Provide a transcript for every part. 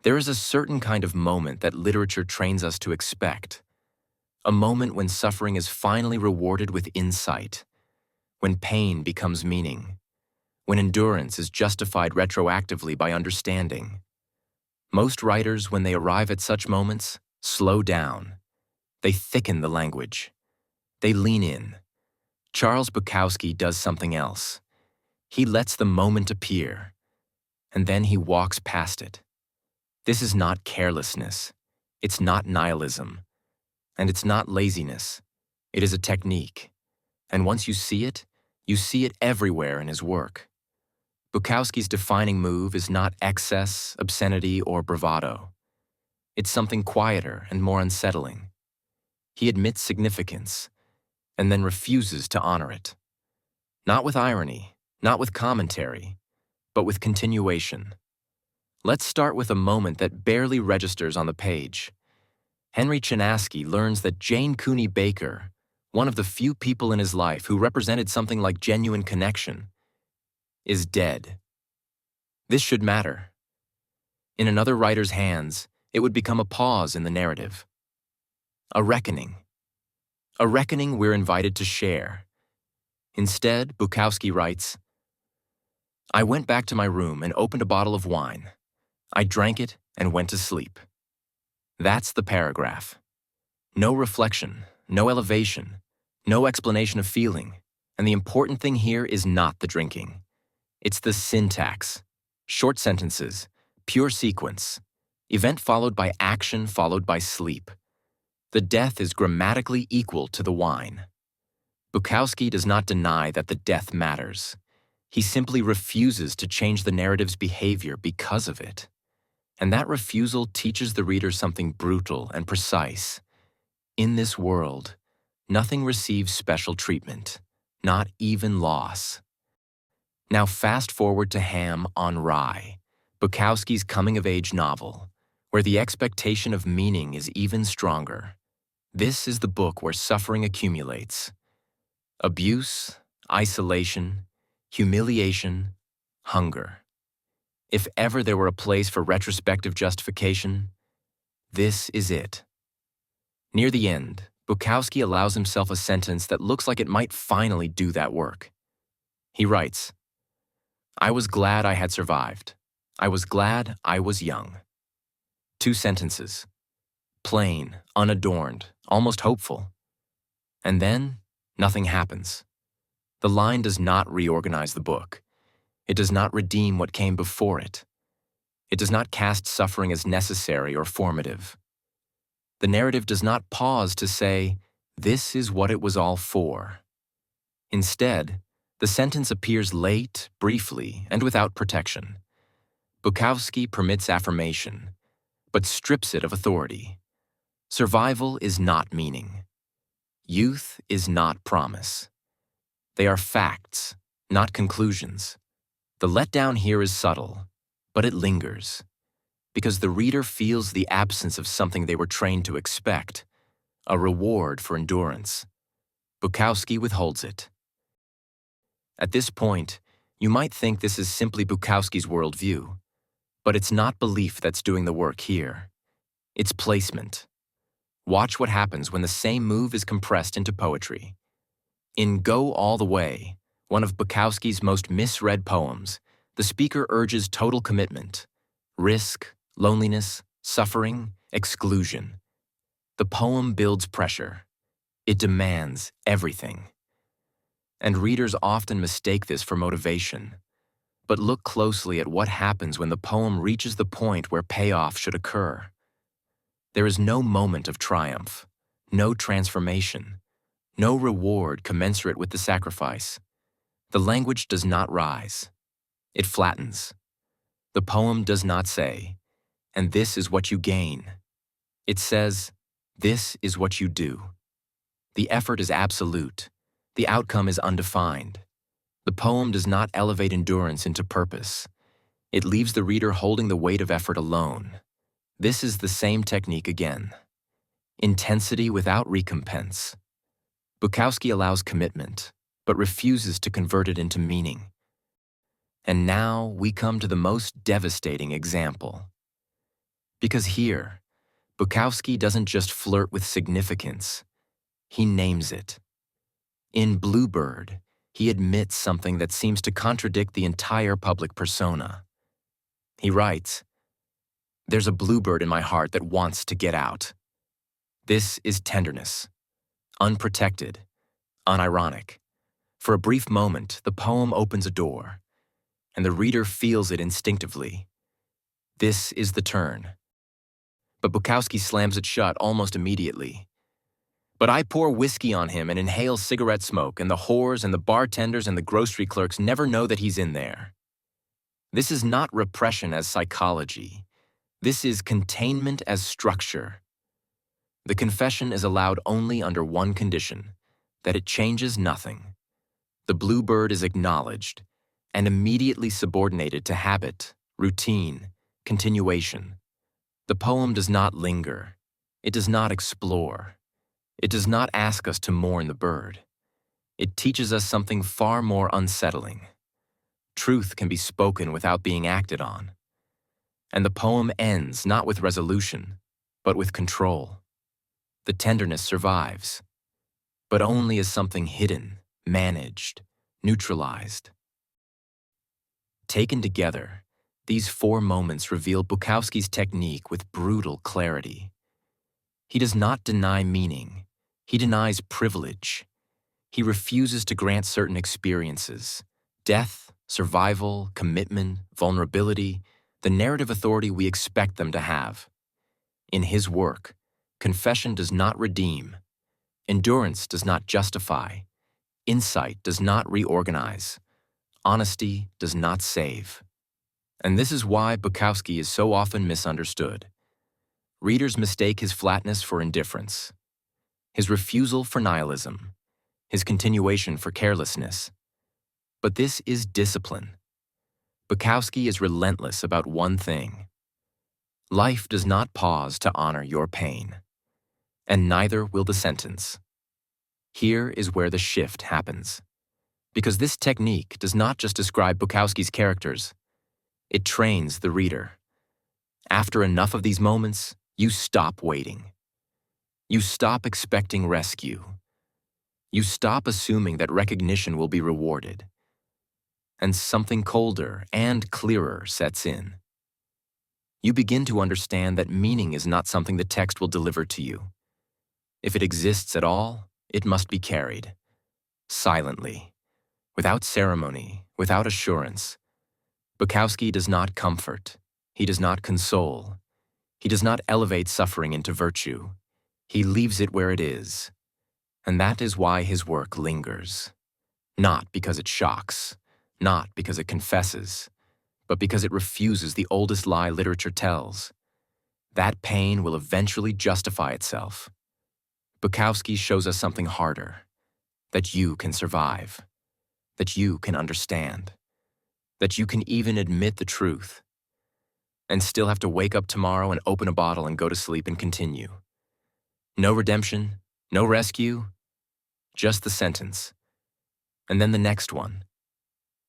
There is a certain kind of moment that literature trains us to expect, a moment when suffering is finally rewarded with insight, when pain becomes meaning, when endurance is justified retroactively by understanding. Most writers, when they arrive at such moments, slow down. They thicken the language. They lean in. Charles Bukowski does something else. He lets the moment appear, and then he walks past it. This is not carelessness. It's not nihilism. And it's not laziness. It is a technique. And once you see it everywhere in his work. Bukowski's defining move is not excess, obscenity, or bravado. It's something quieter and more unsettling. He admits significance, and then refuses to honor it. Not with irony, not with commentary, but with continuation. Let's start with a moment that barely registers on the page. Henry Chinaski learns that Jane Cooney Baker, one of the few people in his life who represented something like genuine connection, is dead. This should matter. In another writer's hands, it would become a pause in the narrative. A reckoning. A reckoning we're invited to share. Instead, Bukowski writes, "I went back to my room and opened a bottle of wine. I drank it and went to sleep." That's the paragraph. No reflection, no elevation, no explanation of feeling, and the important thing here is not the drinking. It's the syntax. Short sentences, pure sequence, event followed by action followed by sleep. The death is grammatically equal to the wine. Bukowski does not deny that the death matters. He simply refuses to change the narrative's behavior because of it. And that refusal teaches the reader something brutal and precise. In this world, nothing receives special treatment, not even loss. Now fast forward to Ham on Rye, Bukowski's coming-of-age novel, where the expectation of meaning is even stronger. This is the book where suffering accumulates. Abuse, isolation, humiliation, hunger. If ever there were a place for retrospective justification, this is it. Near the end, Bukowski allows himself a sentence that looks like it might finally do that work. He writes, "I was glad I had survived. I was glad I was young." 2 sentences. Plain, unadorned, almost hopeful. And then, nothing happens. The line does not reorganize the book. It does not redeem what came before it. It does not cast suffering as necessary or formative. The narrative does not pause to say, "This is what it was all for." Instead, the sentence appears late, briefly, and without protection. Bukowski permits affirmation, but strips it of authority. Survival is not meaning. Youth is not promise. They are facts, not conclusions. The letdown here is subtle, but it lingers, because the reader feels the absence of something they were trained to expect, a reward for endurance. Bukowski withholds it. At this point, you might think this is simply Bukowski's worldview, but it's not belief that's doing the work here. It's placement. Watch what happens when the same move is compressed into poetry. In Go All the Way, one of Bukowski's most misread poems, the speaker urges total commitment, risk, loneliness, suffering, exclusion. The poem builds pressure. It demands everything. And readers often mistake this for motivation. But look closely at what happens when the poem reaches the point where payoff should occur. There is no moment of triumph, no transformation, no reward commensurate with the sacrifice. The language does not rise. It flattens. The poem does not say, "And this is what you gain." It says, "This is what you do." The effort is absolute. The outcome is undefined. The poem does not elevate endurance into purpose. It leaves the reader holding the weight of effort alone. This is the same technique again. Intensity without recompense. Bukowski allows commitment, but refuses to convert it into meaning. And now we come to the most devastating example. Because here, Bukowski doesn't just flirt with significance, he names it. In Bluebird, he admits something that seems to contradict the entire public persona. He writes, "There's a bluebird in my heart that wants to get out." This is tenderness, unprotected, unironic. For a brief moment, the poem opens a door, and the reader feels it instinctively. This is the turn. But Bukowski slams it shut almost immediately. But I pour whiskey on him and inhale cigarette smoke, and the whores and the bartenders and the grocery clerks never know that he's in there. This is not repression as psychology. This is containment as structure. The confession is allowed only under one condition, that it changes nothing. The bluebird is acknowledged and immediately subordinated to habit, routine, continuation. The poem does not linger. It does not explore. It does not ask us to mourn the bird. It teaches us something far more unsettling. Truth can be spoken without being acted on. And the poem ends not with resolution, but with control. The tenderness survives, but only as something hidden, managed, neutralized. Taken together, these 4 moments reveal Bukowski's technique with brutal clarity. He does not deny meaning. He denies privilege. He refuses to grant certain experiences, death, survival, commitment, vulnerability, the narrative authority we expect them to have. In his work, confession does not redeem. Endurance does not justify. Insight does not reorganize. Honesty does not save. And this is why Bukowski is so often misunderstood. Readers mistake his flatness for indifference, his refusal for nihilism, his continuation for carelessness. But this is discipline. Bukowski is relentless about one thing. Life does not pause to honor your pain, and neither will the sentence. Here is where the shift happens. Because this technique does not just describe Bukowski's characters, it trains the reader. After enough of these moments, you stop waiting. You stop expecting rescue. You stop assuming that recognition will be rewarded. And something colder and clearer sets in. You begin to understand that meaning is not something the text will deliver to you. If it exists at all, it must be carried, silently, without ceremony, without assurance. Bukowski does not comfort. He does not console. He does not elevate suffering into virtue. He leaves it where it is. And that is why his work lingers. Not because it shocks, not because it confesses, but because it refuses the oldest lie literature tells. That pain will eventually justify itself. Bukowski shows us something harder, that you can survive, that you can understand, that you can even admit the truth, and still have to wake up tomorrow and open a bottle and go to sleep and continue. No redemption, no rescue, just the sentence. And then the next one.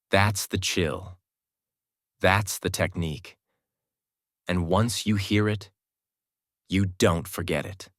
That's the chill. That's the technique. And once you hear it, you don't forget it.